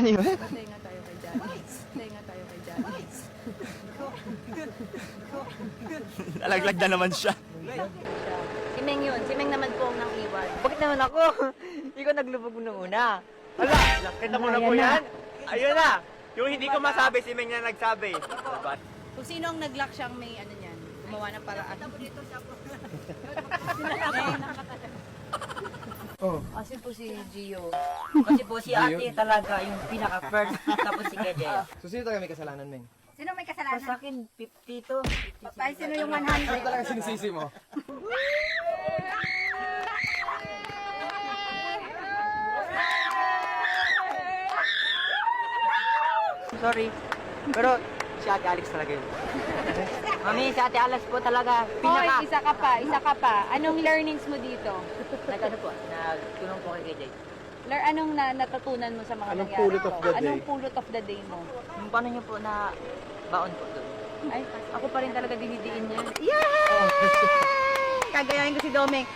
Ano yun? Patay nga tayo kay Janice. Patay nga tayo kay Janice. Nalaglag na naman siya. Si Meng yun. Si Meng naman po ang nang iwan. Bakit naman ako? Hindi ko naglubog nung una. Hala, nakita mo na po yan? Ayun na. Yung hindi ko masabi, si Meng na nagsabi. Kung sino ang nag-lock siyang may ano niyan, gumawa ng paraan. Kasi po si Gio. Kasi po si ate talaga yung pinaka-first. Tapos si Kajay. So, sino talaga may kasalanan, Meng? Sino may Para kasalanan? sa akin, 50 to. Ay, sino yung Ano 100? talaga sinisisi mo? Sorry. Pero si ate Alex talaga yun. Mami, si ate Alex po talaga pinaka. Hoy, isa ka pa. Anong learnings mo dito? Nag-ano po, nagtulong po kay Kajay. Anong natutunan mo sa mga Anong nangyari pulot ko? of the day? Anong pulot of the day mo? Yung paano niyo po na baon po doon? Ay, ako pa rin talaga dinidiin niya. Yay! Kagayahin ko si Domeng.